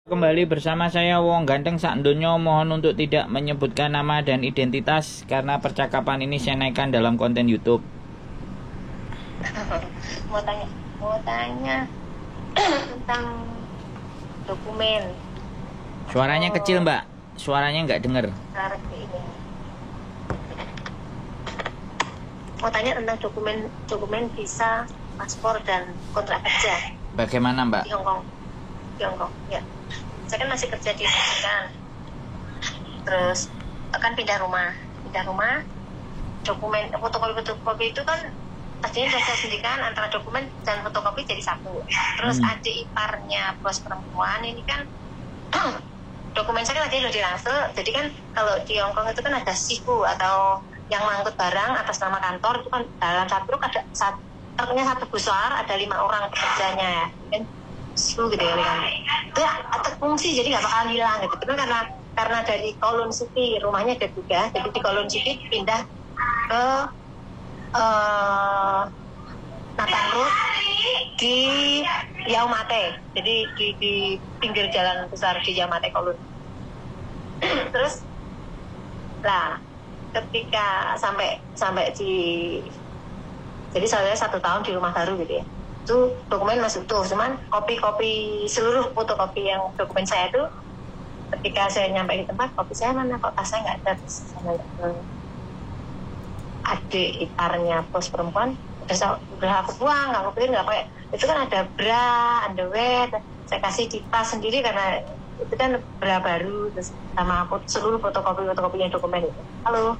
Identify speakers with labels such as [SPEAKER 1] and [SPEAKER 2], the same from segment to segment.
[SPEAKER 1] Kembali bersama saya Wong Ganteng Sak Ndonyo. Mohon untuk tidak menyebutkan nama dan identitas karena percakapan ini saya naikkan dalam konten YouTube.
[SPEAKER 2] mau tanya tentang dokumen.
[SPEAKER 1] Suaranya kecil, Mbak. Suaranya nggak denger.
[SPEAKER 2] Mau tanya tentang dokumen visa, paspor dan kontrak kerja.
[SPEAKER 1] Bagaimana, Mbak?
[SPEAKER 2] Di Hongkong, ya. Saya kan masih kerja di sini kan. Terus akan pindah rumah. Dokumen fotokopi itu kan tadinya saya sendirikan antara dokumen dan fotokopi jadi satu. Terus adik iparnya bos perempuan ini kan dokumen saya kan tadi udah diransel. Jadi kan kalau di Hongkong itu kan ada siku atau yang mengangkut barang atas nama kantor itu kan dalam satu truk ada truknya satu besar ada 5 orang pekerjanya ya. Kan gitu ya kan. Itu atau fungsi jadi nggak bakal hilang gitu. Itu karena dari Kowloon City rumahnya ada 3, jadi di Kowloon City pindah ke Nathan Road di Yau Mate, jadi di pinggir jalan besar di Yau Mate Kowloon. Terus lah ketika sampai di jadi saya 1 tahun di rumah baru gitu ya, itu dokumen masih utuh, cuman kopi-kopi seluruh fotokopi yang dokumen saya itu ketika saya nyampe di tempat, kopi saya mana, kok tas saya nggak ada. Terus saya ke adik iparnya bos perempuan, udah aku buang, aku pikir nggak pakai, itu kan ada bra, underwear, saya kasih di tas sendiri karena itu kan bra baru, terus sama aku seluruh fotokopinya dokumen itu. Halo.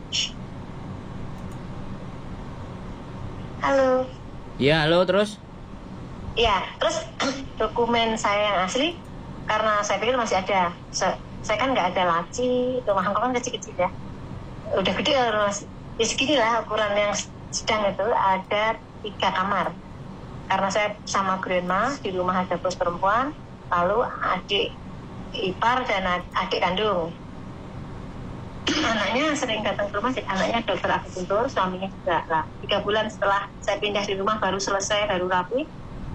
[SPEAKER 1] Ya, halo terus.
[SPEAKER 2] Ya, terus dokumen saya yang asli karena saya pikir masih ada. Saya kan nggak ada laci, rumah Hongkong kan kecil-kecil ya. Udah gede lah, ya segini lah ukuran yang sedang itu, ada 3 kamar. Karena saya sama grandma, di rumah ada bos perempuan, lalu adik ipar dan adik kandung. Anaknya sering datang ke rumah, anaknya dokter akupuntur, suaminya juga lah. 3 bulan setelah saya pindah di rumah baru selesai, baru rapi,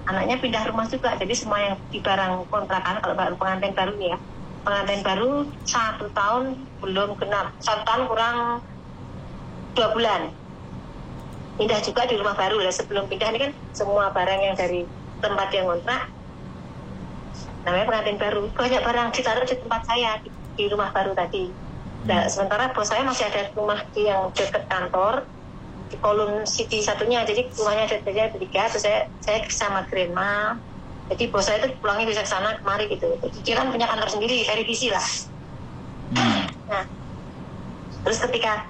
[SPEAKER 2] anaknya pindah rumah juga. Jadi semua yang di barang kontrakan, kalau baru pengantin baru nih ya, pengantin baru 1 tahun belum genap, 1 tahun kurang 2 bulan pindah juga di rumah baru. Lah sebelum pindah ini kan semua barang yang dari tempat yang kontrak namanya pengantin baru, banyak barang ditaruh di tempat saya di rumah baru tadi. Nah, sementara bos saya masih ada rumah di yang dekat kantor di Kowloon City satunya, jadi rumahnya ada 3. Terus saya sama grandma, jadi bos saya itu pulangnya bisa ke sana kemari gitu. Jadi dia kan punya kantor sendiri, very busy lah. Nah, terus ketika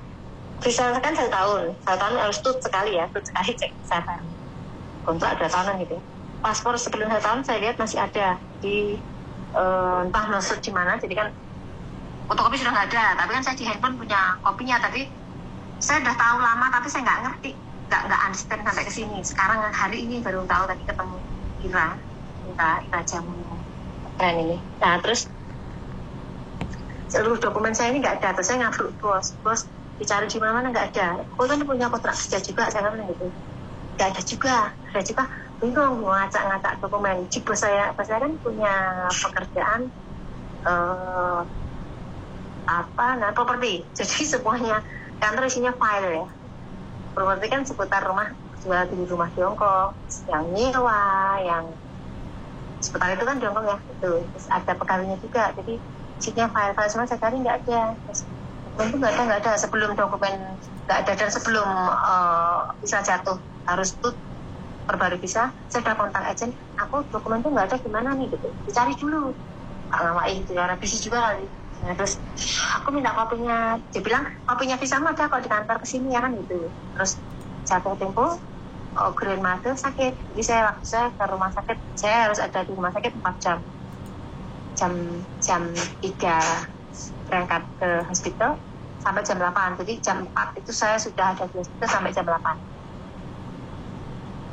[SPEAKER 2] visa kan 1 tahun harus tut sekali cek kesehatan, kontrak 2 tahunan gitu. Paspor sebelum 1 tahun saya lihat masih ada di entah maksud di mana, jadi kan fotokopi sudah nggak ada, tapi kan saya di handphone punya kopinya. Tapi saya udah tahu lama, tapi saya nggak ngerti, nggak understand sampai ke sini. Sekarang hari ini baru tahu, tadi ketemu Ira jamu keren ini. Nah terus seluruh dokumen saya ini nggak ada. Terus saya ngabuk bos dicari di mana nggak ada. Kok kan punya kontrak kerja juga, saya bilang gitu. Nggak ada juga. Bingung mau ngacak dokumen. Bos saya kan punya pekerjaan properti. Jadi semuanya kantor isinya file ya. Properti kan seputar rumah, jual di rumah di Hongkong, yang nyewa, yang seputar itu kan di Hongkong ya. Itu terus ada pegawainya juga. Jadi isinya file semua, saya cari nggak ada. Dokumen itu nggak ada. Sebelum dokumen nggak ada dan sebelum bisa jatuh harus tut perbarui bisa, saya udah kontak agen, aku dokumen itu nggak ada, gimana nih gitu. Dicari dulu. Ngamain gitu karena bisnis juga kali. Nah, terus aku minta kopinya, dia bilang kopinya visa ada kalau di kantor kesini ya kan gitu. Terus jatuh tempo, grandmother sakit, jadi waktu saya ke rumah sakit, saya harus ada di rumah sakit 4 jam. Jam 3 berangkat ke hospital sampai jam 8, jadi jam 4 itu saya sudah ada di hospital sampai jam 8.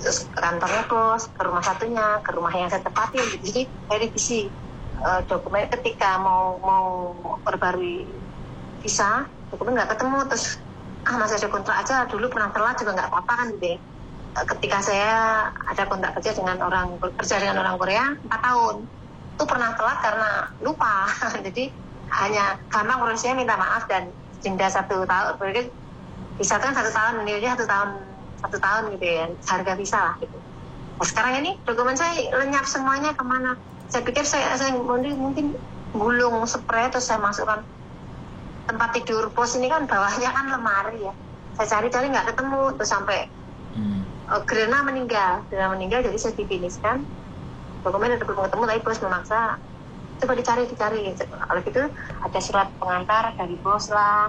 [SPEAKER 2] Terus ke kantornya bos, ke rumah satunya, ke rumah yang saya tempatin gitu. Jadi very busy. Dokumen ketika mau perbarui visa, dokumen nggak ketemu. Terus masih ada kontrak aja, dulu pernah telat juga nggak apa-apa kan gitu ya. Ketika saya ada kontrak kerja dengan orang Korea 4 tahun, itu pernah telat karena lupa. Jadi hanya gampang prosesnya minta maaf dan denda 1 tahun. Berarti bisa kan 1 tahun, nilainya 1 tahun gitu ya, harga visa lah gitu. Nah, sekarang ini dokumen saya lenyap semuanya kemana? Saya pikir saya mungkin gulung spray terus saya masukkan tempat tidur pos ini kan bawahnya kan lemari ya. Saya cari-cari nggak ketemu terus sampai Grena meninggal jadi saya difiniskan dokumen udah ketemu tapi bos memaksa coba dicari oleh itu ada surat pengantar dari bos lah,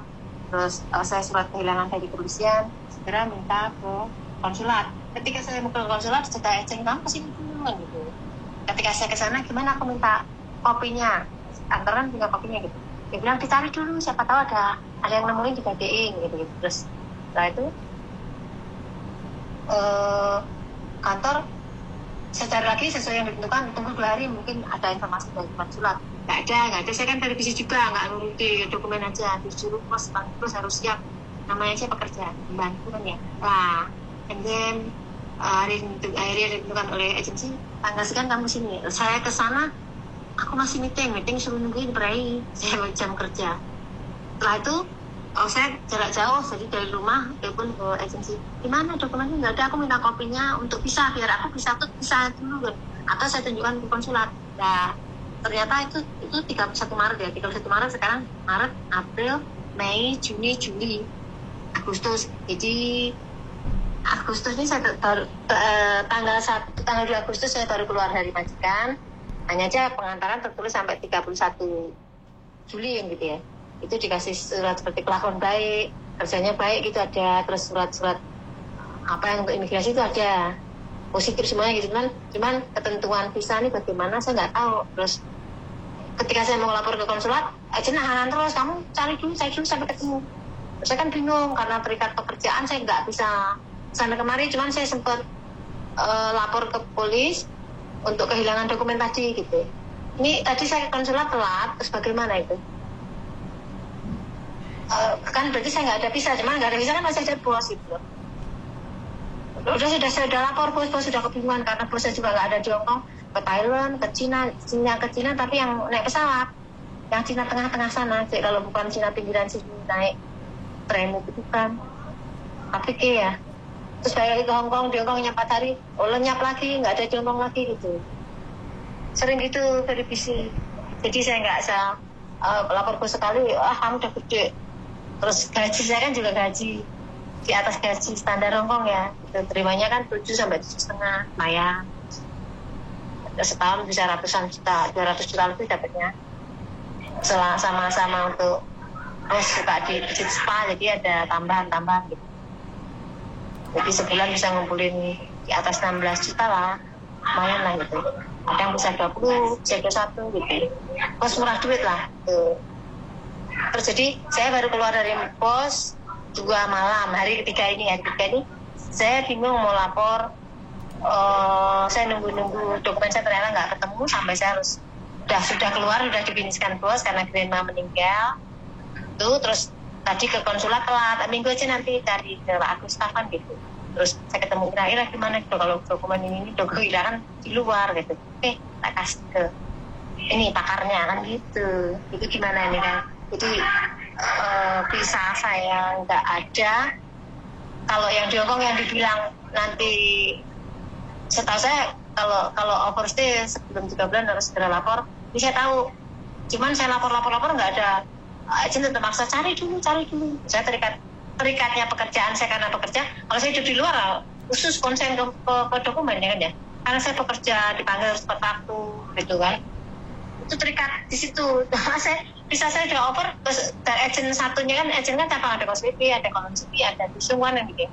[SPEAKER 2] terus saya surat kehilangan dari kepolisian, segera minta ke konsulat. Ketika saya mau ke konsulat sudah eceng kamu kesini dulu gitu. Ketika saya ke sana gimana aku minta kopinya, antaran punya kopinya gitu. Dia bilang dicari dulu siapa tahu ada yang nemuin digadein gitu. Terus setelah itu kantor saya cari lagi sesuai yang ditentukan, tunggu 2 hari mungkin ada informasi dari konsulat. Nggak ada. Saya kan televisi juga nggak nuruti dokumen aja, disuruh pos harus siap. Namanya saya pekerja, membantu kan ya. Nah, and then akhirnya ditentukan oleh agensi tanggal sekian kamu sini. Saya ke sana, aku masih meeting suruh nungguin berai. Saya jam kerja. Setelah itu saya jarak jauh, jadi dari rumah telepon ke agensi, gimana dokumennya nggak ada, aku minta kopinya untuk visa biar aku bisa dulu kan, atau saya tunjukkan ke konsulat. Nah ternyata itu 31 Maret ya, 31 Maret sekarang Maret, April, Mei, Juni, Juli, Agustus. Jadi Agustus ini saya baru tanggal 2 Agustus saya baru keluar dari majikan. Hanya aja pengantaran tertulis sampai 31 Juli yang gitu ya. Itu dikasih surat seperti kelakuan baik, kerjanya baik gitu ada, terus surat-surat apa yang untuk imigrasi itu ada, positif semuanya gitu. Cuman ketentuan visa ini bagaimana saya nggak tahu. Terus ketika saya mau lapor ke konsulat, aja nahanan terus, kamu cari dulu sampai ketemu. Terus saya kan bingung karena terikat pekerjaan saya nggak bisa sana kemari. Cuman saya sempat lapor ke polis untuk kehilangan dokumen tadi gitu. Ini tadi saya ke konsulat telat, terus bagaimana itu? Kan berarti saya nggak ada visa, cuman nggak ada visa kan masih ada bos gitu. Saya udah lapor bos sudah kebingungan karena bosnya juga nggak ada di Hong Kong, ke Thailand, ke Cina, tapi yang naik pesawat, yang Cina tengah-tengah sana. Jadi kalau bukan Cina pinggiran sini naik tren itu bukan. Tapi ya, terus balik ke Hong Kong, di Hong Kongnya 4 hari, lenyap lagi, nggak ada di Hong Kong lagi gitu. Sering gitu verifisi. Jadi saya nggak bisa lapor bos sekali, kamu udah gede. Terus gaji saya kan juga gaji di atas gaji standar Hongkong ya. Terimanya kan 7-7,5 lumayan. Setahun bisa ratusan juta, 200 juta lebih dapatnya. Sama-sama untuk terus suka di visit spa, jadi ada tambahan gitu. Jadi sebulan bisa ngumpulin di atas 16 juta lah, lumayan lah gitu. Ada yang bisa 20, bisa 21 gitu. Bos murah duit lah tuh. Terus jadi saya baru keluar dari pos 2 malam, hari ketiga ini saya bingung mau lapor. Saya nunggu dokumen saya ternyata nggak ketemu sampai saya harus sudah keluar, sudah difiniskan bos karena Grandma meninggal tuh. Terus tadi ke konsulat telat, minggu aja nanti cari ke Pak Agus Stafan gitu. Terus saya ketemu Ira gimana gitu, kalau dokumen ini dokumen hilangan di luar gitu. Tak kasih ke ini pakarnya kan gitu. Itu gimana ini kan? Jadi visa saya nggak ada. Kalau yang di Hongkong yang dibilang nanti, setahu saya kalau overstay sebelum 3 bulan harus segera lapor. Ini saya tahu. Cuman saya lapor nggak ada. Agent tetap maksa cari dulu. Saya terikatnya pekerjaan saya karena pekerja. Kalau saya hidup di luar, khusus konsen ke dokumen ya kan ya. Karena saya pekerja dipanggil harus tepat waktu gitu kan. Itu terikat di situ. Saya udah over, terus dari agent satunya kan cabang ada Kosvipi, ada Kolonsvipi, ada Dusungan yang gitu.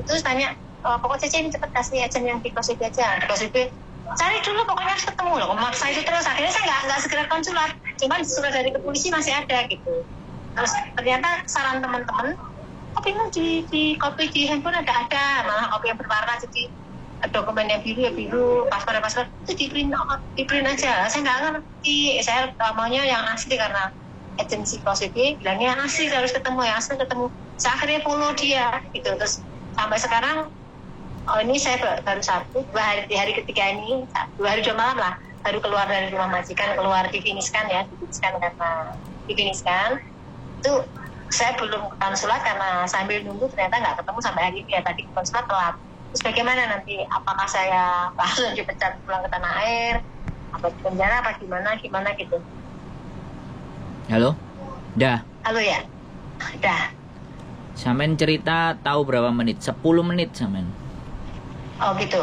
[SPEAKER 2] Terus tanya, pokoknya Cece ini cepet kasih agent yang di Kosvipi aja. Di Kosvipi, cari dulu pokoknya harus ketemu loh. Memaksa itu terus, akhirnya saya nggak segera konsulat. Cuman surat dari ke polisi masih ada gitu. Terus ternyata saran teman-teman, kopimu di kopi di handphone ada, malah kopi yang berwarna jadi dokumen yang biru, paspor itu di print aja. Saya nggak ngerti, saya maunya yang asli karena agensi Kosvipi bilangnya yang asli harus ketemu, saya akhirnya follow dia gitu. Terus sampai sekarang ini saya baru 2 hari di hari ketiga ini, 2 hari 2 malam lah baru keluar dari rumah majikan, keluar difiniskan ya, karena difiniskan itu saya belum ke konsulat karena sambil nunggu ternyata nggak ketemu sampai hari ini ya, tadi ke konsulat telat. Terus bagaimana nanti, apakah saya langsung dipecat pulang ke tanah air, apa di penjara, apa gimana gitu.
[SPEAKER 1] Halo? Dah.
[SPEAKER 2] Halo ya? Dah.
[SPEAKER 1] Sampean cerita tahu berapa menit? 10 menit sampean.
[SPEAKER 2] Oh gitu.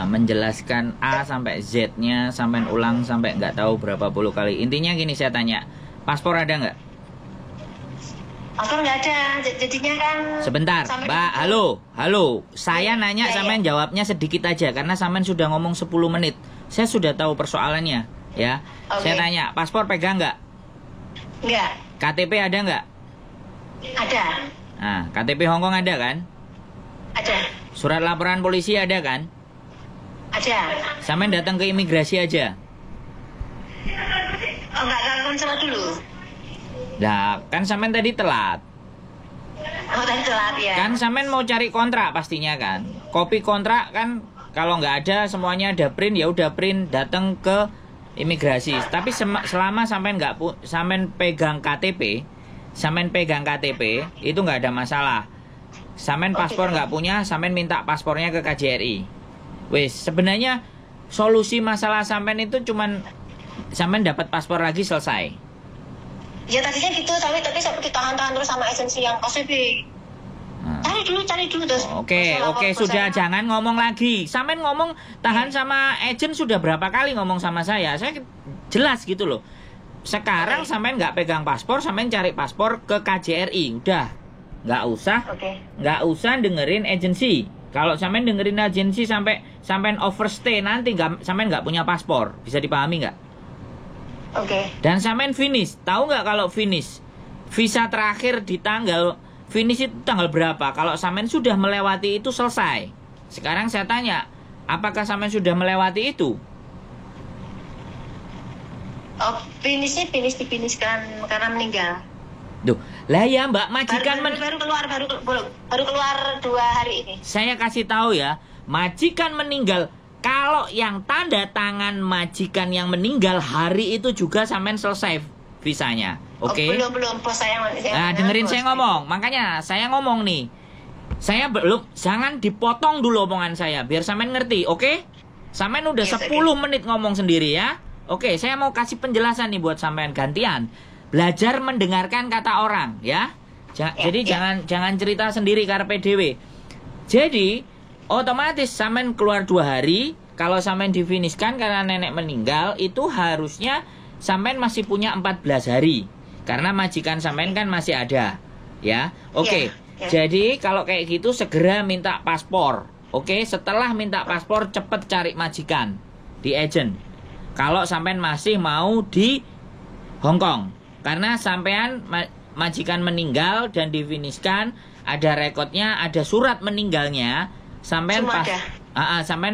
[SPEAKER 1] Menjelaskan A sampai Z-nya, sampean ulang sampai nggak tahu berapa puluh kali. Intinya gini, saya tanya, paspor ada nggak?
[SPEAKER 2] Paspor nggak ada, jadinya kan.
[SPEAKER 1] Sebentar, Mbak. Halo. Saya nanya, sampean jawabnya sedikit aja karena sampean sudah ngomong 10 menit. Saya sudah tahu persoalannya, ya. Saya tanya, paspor pegang nggak?
[SPEAKER 2] Nggak.
[SPEAKER 1] KTP ada nggak?
[SPEAKER 2] Ada.
[SPEAKER 1] Nah, KTP Hongkong ada kan?
[SPEAKER 2] Ada.
[SPEAKER 1] Surat laporan polisi ada kan?
[SPEAKER 2] Ada.
[SPEAKER 1] Sampean datang ke imigrasi aja.
[SPEAKER 2] Oh, nggak ke konsulat dulu.
[SPEAKER 1] Lah, kan sampean tadi telat.
[SPEAKER 2] Oh, tadi telat ya.
[SPEAKER 1] Kan sampean mau cari kontrak pastinya kan. Kopi kontrak kan kalau nggak ada semuanya ada print, ya udah print, datang ke imigrasi. Tapi selama sampean sampean pegang KTP itu nggak ada masalah. Sampean paspor nggak punya, sampean minta paspornya ke KJRI. Wes, sebenarnya solusi masalah sampean itu cuman sampean dapat paspor lagi, selesai.
[SPEAKER 2] Ya tadinya gitu, tapi saya ditahan-tahan terus sama agensi yang KCP. Cari dulu terus.
[SPEAKER 1] Oke, sudah, jangan ngomong lagi. Sampean ngomong tahan sama agen sudah berapa kali ngomong sama saya. Saya jelas gitu loh. Sekarang sampean nggak pegang paspor, sampean cari paspor ke KJRI. Udah, nggak usah dengerin agensi. Kalau sampean dengerin agensi sampean overstay, nanti sampean nggak punya paspor. Bisa dipahami nggak? Dan sampean finish. Tahu nggak kalau finish? Visa terakhir di finish itu tanggal berapa? Kalau sampean sudah melewati itu, selesai. Sekarang saya tanya, apakah sampean sudah melewati itu?
[SPEAKER 2] Oh, finish difinishkan karena meninggal.
[SPEAKER 1] Duh, lah ya Mbak, majikan
[SPEAKER 2] baru keluar 2 hari ini.
[SPEAKER 1] Saya kasih tahu ya, majikan meninggal. Kalau yang tanda tangan majikan yang meninggal hari itu juga sampean selesai visanya. Oke?
[SPEAKER 2] Belum bos saya.
[SPEAKER 1] Nah, dengerin saya ngomong. Makanya saya ngomong nih. Saya belum, jangan dipotong dulu omongan saya biar sampean ngerti, oke? Sampean udah 10 menit ngomong sendiri ya. Oke, saya mau kasih penjelasan nih buat sampean, gantian. Belajar mendengarkan kata orang ya. Jadi jangan cerita sendiri karpe dewe. Jadi otomatis sampean keluar 2 hari. Kalau sampean difinishkan karena nenek meninggal, itu harusnya sampean masih punya 14 hari. Karena majikan sampean kan masih ada. Ya. Oke. Jadi kalau kayak gitu segera minta paspor. Oke, setelah minta paspor cepet cari majikan di agent. Kalau sampean masih mau di Hongkong. Karena sampean majikan meninggal dan difinishkan, ada rekodnya, ada surat meninggalnya, sampean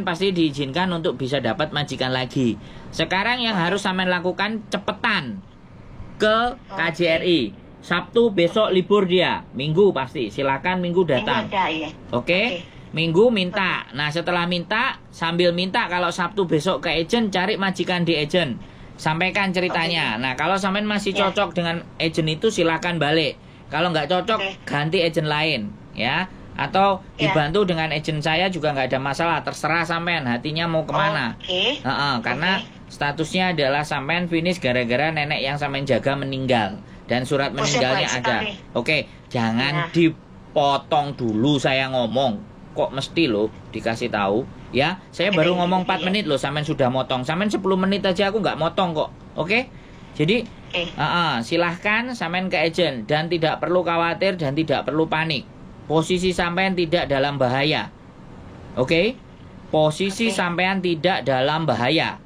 [SPEAKER 1] pasti diizinkan untuk bisa dapat majikan lagi. Sekarang yang harus sampean lakukan, cepetan ke KJRI. Sabtu besok libur dia, Minggu pasti. Silakan Minggu datang. Oke. Minggu minta. Nah, setelah minta, sambil minta kalau Sabtu besok ke agent, cari majikan di agent. Sampaikan ceritanya. Nah, kalau sampean masih cocok dengan agent itu, silakan balik. Kalau nggak cocok, ganti agent lain, ya. Atau dibantu dengan agent saya juga nggak ada masalah. Terserah sampean hatinya mau kemana. Karena statusnya adalah sampean finish gara-gara nenek yang sampean jaga meninggal dan surat meninggalnya ada. Oke, jangan dipotong dulu saya ngomong. Kok mesti lo dikasih tahu ya? Saya baru ngomong 4 menit loh, sampean sudah motong. Sampean 10 menit aja aku nggak motong kok. Oke? Jadi silahkan sampean ke agent dan tidak perlu khawatir dan tidak perlu panik. Posisi sampean tidak dalam bahaya. Oke? Posisi sampean tidak dalam bahaya.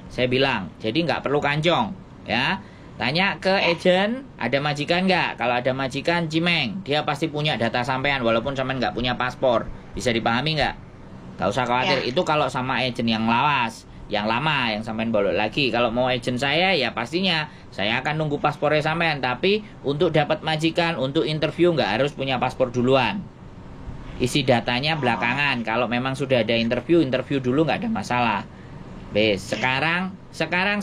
[SPEAKER 1] Saya bilang, jadi nggak perlu kancong ya. Tanya ke agent, ada majikan nggak? Kalau ada majikan, cimeng. Dia pasti punya data sampean, walaupun sampean nggak punya paspor. Bisa dipahami nggak? Nggak usah khawatir. Itu kalau sama agent yang lawas, yang lama, yang sampean balik lagi. Kalau mau agent saya, ya pastinya saya akan nunggu paspornya sampean. Tapi untuk dapat majikan, untuk interview nggak harus punya paspor duluan. Isi datanya belakangan. Kalau memang sudah ada interview dulu nggak ada masalah. Wes, sekarang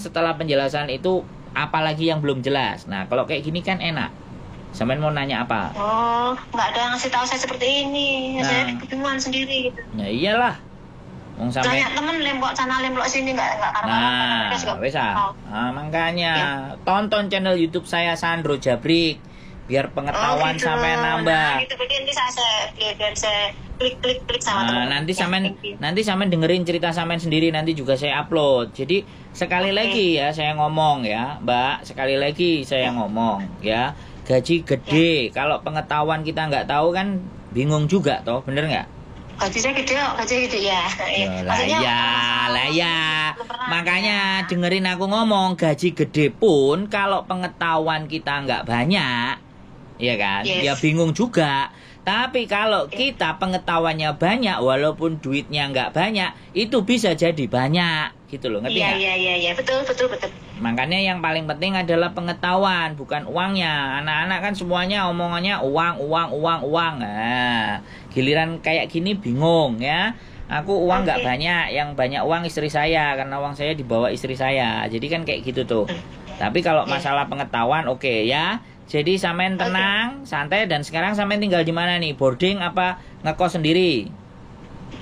[SPEAKER 1] setelah penjelasan itu apalagi yang belum jelas. Nah, kalau kayak gini kan enak. Sampean mau nanya apa?
[SPEAKER 2] Oh, nggak ada yang ngasih tahu saya seperti ini.
[SPEAKER 1] Nah.
[SPEAKER 2] Saya kebingungan sendiri gitu.
[SPEAKER 1] Ya iyalah. Wong sampe
[SPEAKER 2] Banyak temen lembok sana lembok sini nggak karena
[SPEAKER 1] Nah, wes makanya tonton channel YouTube saya Sandro Jabrik biar pengetahuan
[SPEAKER 2] gitu.
[SPEAKER 1] sampai nambah.
[SPEAKER 2] Nah, gitu berarti nanti saya klik sama teman.
[SPEAKER 1] Nanti sampean dengerin cerita sampean sendiri, nanti juga saya upload. Jadi sekali lagi ya saya ngomong ya, Mbak, sekali lagi saya ngomong ya. Gaji gede, kalau pengetahuan kita nggak tahu kan bingung juga toh, bener nggak?
[SPEAKER 2] Gaji saya gede kok, gaji gede ya.
[SPEAKER 1] Lah ya. Makanya dengerin aku ngomong, gaji gede pun kalau pengetahuan kita nggak banyak, ya kan? Ya bingung juga. Tapi kalau kita pengetahuannya banyak, walaupun duitnya nggak banyak, itu bisa jadi banyak, gitu loh, ngerti nggak?
[SPEAKER 2] Iya, betul.
[SPEAKER 1] Makanya yang paling penting adalah pengetahuan, bukan uangnya. Anak-anak kan semuanya omongannya uang. Nah, giliran kayak gini bingung ya. Aku uang nggak banyak, yang banyak uang istri saya, karena uang saya dibawa istri saya. Jadi kan kayak gitu tuh. Tapi kalau masalah pengetahuan, oke ya. Jadi sampean tenang, santai, dan sekarang sampean tinggal di mana nih? Boarding apa ngekos sendiri?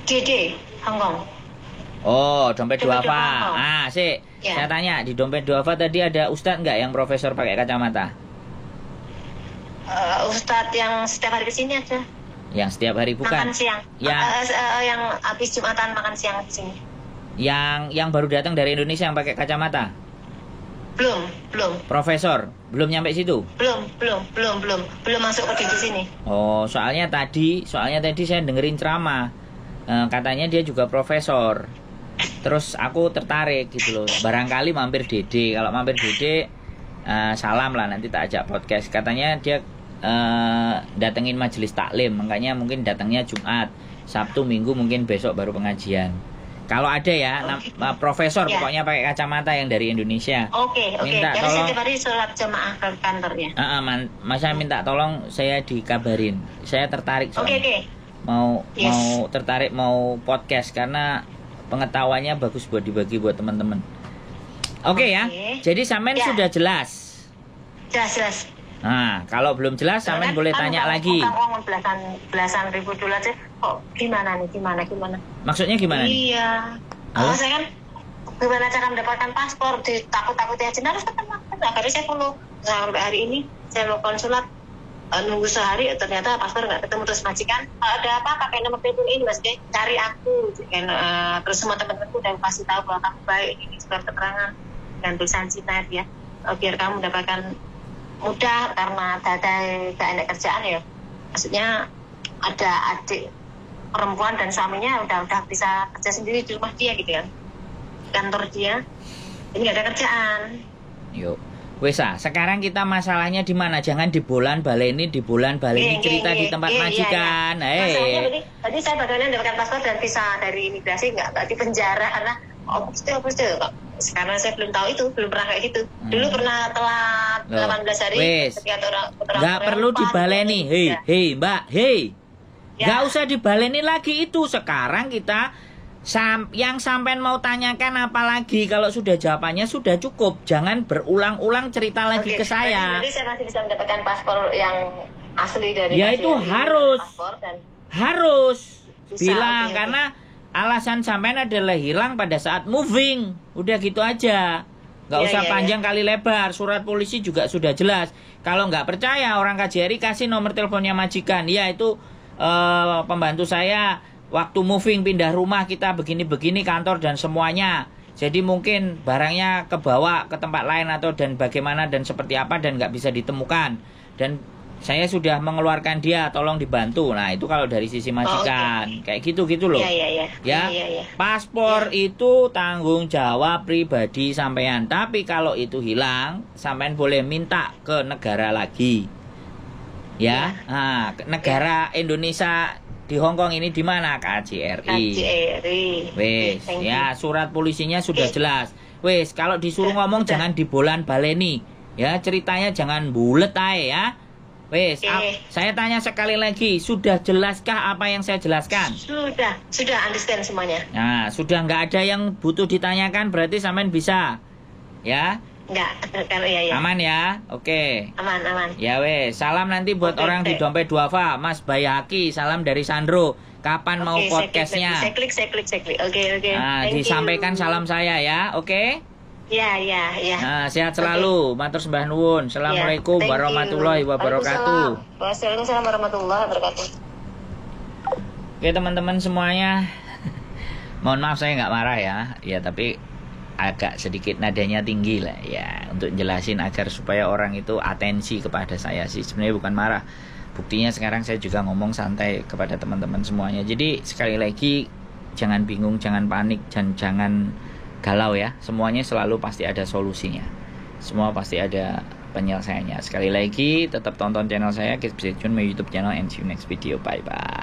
[SPEAKER 2] GD, Hongkong.
[SPEAKER 1] Oh, dompet duafa. Sik.
[SPEAKER 2] Ya.
[SPEAKER 1] Saya tanya, di dompet duafa tadi ada ustadz nggak yang profesor pakai kacamata?
[SPEAKER 2] Ustadz yang setiap hari kesini aja.
[SPEAKER 1] Yang setiap hari bukan?
[SPEAKER 2] Makan siang. Yang habis Jumatan makan siang di sini.
[SPEAKER 1] Yang baru datang dari Indonesia yang pakai kacamata?
[SPEAKER 2] Belum.
[SPEAKER 1] Profesor, belum nyampe situ?
[SPEAKER 2] Belum masuk ke di sini.
[SPEAKER 1] Oh, soalnya tadi saya dengerin ceramah. Katanya dia juga profesor. Terus aku tertarik gitu loh. Barangkali mampir Dede. Kalau mampir Dede, salam lah, nanti tak ajak podcast. Katanya dia datengin majelis taklim, makanya mungkin datangnya Jumat, Sabtu, Minggu, mungkin besok baru pengajian. Kalau ada ya, profesor pokoknya pakai kacamata yang dari Indonesia.
[SPEAKER 2] Oke.
[SPEAKER 1] Minta
[SPEAKER 2] Jadi
[SPEAKER 1] tolong.
[SPEAKER 2] setiap hari sholat jamaah ke kantornya.
[SPEAKER 1] Masa minta tolong saya dikabarin. Saya tertarik soalnya.
[SPEAKER 2] Oke.
[SPEAKER 1] Mau tertarik mau podcast karena pengetahuannya bagus buat dibagi buat teman-teman. Oke ya. Jadi sampean sudah jelas.
[SPEAKER 2] Jelas.
[SPEAKER 1] Nah, kalau belum jelas sampean boleh tanya lagi.
[SPEAKER 2] Uang belasan ribu dolar sih. Kok gimana?
[SPEAKER 1] Maksudnya gimana nih?
[SPEAKER 2] Iya.
[SPEAKER 1] Halo?
[SPEAKER 2] Saya kan gimana cara mendapatkan paspor, ditakut-takuti aja. Harus ketemu. Akhirnya saya follow sampai hari ini. Saya mau konsulat, nunggu sehari, ternyata paspor nggak ketemu. Terus majikan, ada apa pakai nomor telepon ini mas, cari aku. Terus semua teman-temanku udah kasih tahu bahwa kamu baik, ini surat keterangan dan tulisan Cina ya, biar kamu mendapatkan mudah karena data gak enak kerjaan ya. Maksudnya ada adik perempuan dan suaminya udah bisa kerja sendiri di rumah dia gitu kan, kantor dia. Ini gak ada kerjaan.
[SPEAKER 1] Yuk. Wesa, sekarang kita masalahnya di mana? Jangan di bulan baleni cerita di tempat majikan.
[SPEAKER 2] Tadi saya bagaimana mendapatkan paspor dan visa dari imigrasi nggak di penjara karena sekarang saya belum tahu itu, belum pernah kayak gitu. Dulu pernah telat 18 hari.
[SPEAKER 1] Nggak perlu dibaleni. Hei Mbak, nggak usah dibaleni lagi itu. Sekarang kita yang sampean mau tanyakan apa lagi? Kalau sudah jawabannya sudah cukup. Jangan berulang-ulang cerita lagi ke saya.
[SPEAKER 2] Jadi saya masih bisa mendapatkan paspor yang asli dari.
[SPEAKER 1] Ya itu harus. Harus.
[SPEAKER 2] Bisa,
[SPEAKER 1] bilang karena alasan sampean adalah hilang pada saat moving. Udah gitu aja. Nggak usah panjang kali lebar. Surat polisi juga sudah jelas. Kalau nggak percaya orang KJRI kasih nomor teleponnya majikan. Ya itu pembantu saya. Waktu moving pindah rumah kita begini-begini kantor dan semuanya. Jadi mungkin barangnya kebawa ke tempat lain atau dan bagaimana dan seperti apa dan nggak bisa ditemukan. Dan saya sudah mengeluarkan dia, tolong dibantu. Nah itu kalau dari sisi majikan. Kayak gitu loh. Ya. Paspor itu tanggung jawab pribadi sampean. Tapi kalau itu hilang, sampean boleh minta ke negara lagi. Ya. Nah, negara Indonesia di Hongkong ini di mana? KJRI. Wes, ya surat polisinya sudah jelas. Wes, kalau disuruh ngomong jangan dibolan baleni. Ya, ceritanya jangan bulet aja ya. Wes,
[SPEAKER 2] Oke.
[SPEAKER 1] saya tanya sekali lagi, sudah jelaskah apa yang saya jelaskan?
[SPEAKER 2] Sudah understand semuanya.
[SPEAKER 1] Nah, sudah nggak ada yang butuh ditanyakan, berarti sampean bisa. Ya,
[SPEAKER 2] Enggak, kalau ya.
[SPEAKER 1] aman ya? Oke.
[SPEAKER 2] Aman.
[SPEAKER 1] Ya wes, salam nanti buat
[SPEAKER 2] Oke,
[SPEAKER 1] orang di
[SPEAKER 2] oke.
[SPEAKER 1] Dompet Duafa, Mas Bayaki, salam dari Sandro. Kapan mau
[SPEAKER 2] Oke,
[SPEAKER 1] podcastnya?
[SPEAKER 2] Saya klik. Oke.
[SPEAKER 1] Nah,
[SPEAKER 2] Thank
[SPEAKER 1] disampaikan
[SPEAKER 2] you.
[SPEAKER 1] salam saya ya, oke?
[SPEAKER 2] Ya.
[SPEAKER 1] Nah, sehat selalu, matur sembah nuwun. Assalamualaikum
[SPEAKER 2] Ya, thank you.
[SPEAKER 1] warahmatullahi wabarakatuh.
[SPEAKER 2] Waalaikumsalam warahmatullahi wabarakatuh.
[SPEAKER 1] Oke teman-teman semuanya, mohon maaf saya nggak marah ya, ya tapi agak sedikit nadanya tinggi lah ya, untuk jelasin agar supaya orang itu atensi kepada saya sih, sebenarnya bukan marah. Buktinya sekarang saya juga ngomong santai kepada teman-teman semuanya. Jadi sekali lagi jangan bingung, jangan panik, dan jangan galau ya. Semuanya selalu pasti ada solusinya. Semua pasti ada penyelesaiannya. Sekali lagi tetap tonton channel saya, keep stay tune my YouTube channel, and see you next video. Bye bye.